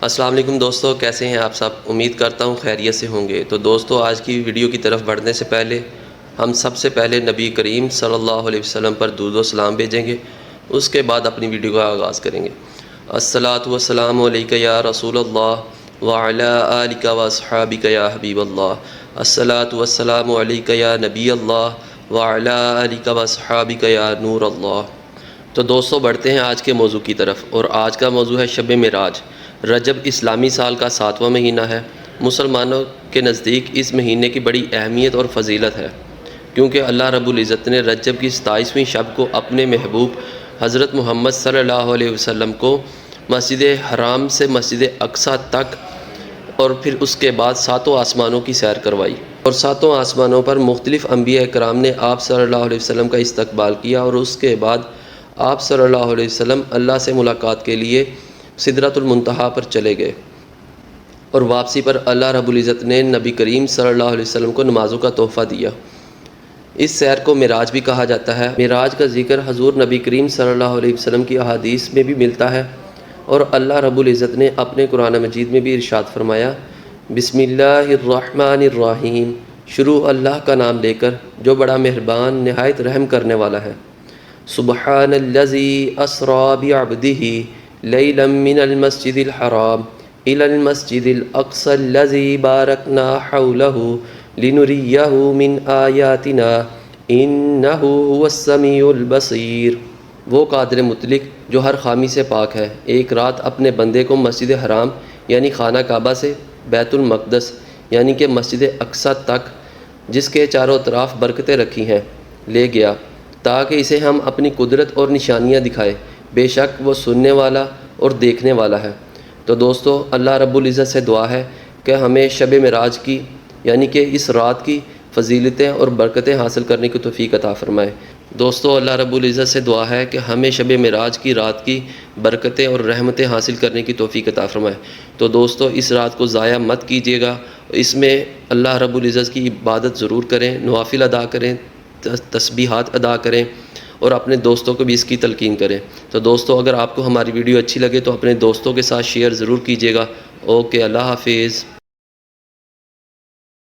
السلام علیکم دوستو، کیسے ہیں آپ سب؟ امید کرتا ہوں خیریت سے ہوں گے۔ تو دوستو، آج کی ویڈیو کی طرف بڑھنے سے پہلے ہم سب سے پہلے نبی کریم صلی اللہ علیہ وسلم پر درود و سلام بھیجیں گے، اس کے بعد اپنی ویڈیو کا آغاز کریں گے۔ الصلاۃ والسلام علیک یا رسول اللہ وعلی آلک واصحابک یا حبیب اللہ۔ الصلاۃ والسلام علیک یا نبی اللہ وعلی آلک واصحابک یا نور اللہ۔ تو دوستو، بڑھتے ہیں آج کے موضوع کی طرف، اور آج کا موضوع ہے شب معراج۔ رجب اسلامی سال کا 7واں مہینہ ہے۔ مسلمانوں کے نزدیک اس مہینے کی بڑی اہمیت اور فضیلت ہے، کیونکہ اللہ رب العزت نے رجب کی 27ویں شب کو اپنے محبوب حضرت محمد صلی اللہ علیہ وسلم کو مسجد حرام سے مسجد اقصیٰ تک اور پھر اس کے بعد 7 آسمانوں کی سیر کروائی، اور 7 آسمانوں پر مختلف انبیاء کرام نے آپ صلی اللہ علیہ وسلم کا استقبال کیا، اور اس کے بعد آپ صلی اللہ علیہ وسلم اللہ سے ملاقات کے لیے سدرۃ المنتہا پر چلے گئے، اور واپسی پر اللہ رب العزت نے نبی کریم صلی اللہ علیہ وسلم کو نمازوں کا تحفہ دیا۔ اس سیر کو معراج بھی کہا جاتا ہے۔ معراج کا ذکر حضور نبی کریم صلی اللہ علیہ وسلم کی احادیث میں بھی ملتا ہے، اور اللہ رب العزت نے اپنے قرآن مجید میں بھی ارشاد فرمایا، بسم اللہ الرحمن الرحیم، شروع اللہ کا نام لے کر جو بڑا مہربان نہایت رحم کرنے والا ہے۔ سبحان الذی اسری بعبدہ لیلا من المسجد الحرام الى المسجد الاقصى الذي باركنا حوله لنريه من آیاتنا انه هو السمیع البصیر۔ وہ قادر مطلق جو ہر خامی سے پاک ہے، ایک رات اپنے بندے کو مسجد حرام یعنی خانہ کعبہ سے بیت المقدس یعنی کہ مسجد اقصیٰ تک، جس کے چاروں طرف برکتیں رکھی ہیں، لے گیا تاکہ اسے ہم اپنی قدرت اور نشانیاں دکھائے۔ بے شک وہ سننے والا اور دیکھنے والا ہے۔ تو دوستو، اللہ رب العزت سے دعا ہے کہ ہمیں شب معراج کی یعنی کہ اس رات کی فضیلتیں اور برکتیں حاصل کرنے کی توفیق عطا فرمائے۔ دوستو، اللہ رب العزت سے دعا ہے کہ ہمیں شب معراج کی رات کی برکتیں اور رحمتیں حاصل کرنے کی توفیق عطا فرمائے۔ تو دوستو، اس رات کو ضائع مت کیجیے گا، اس میں اللہ رب العزت کی عبادت ضرور کریں، نوافل ادا کریں، تسبیحات ادا کریں، اور اپنے دوستوں کو بھی اس کی تلقین کریں۔ تو دوستو، اگر آپ کو ہماری ویڈیو اچھی لگے تو اپنے دوستوں کے ساتھ شیئر ضرور کیجیے گا۔ اوکے، اللہ حافظ۔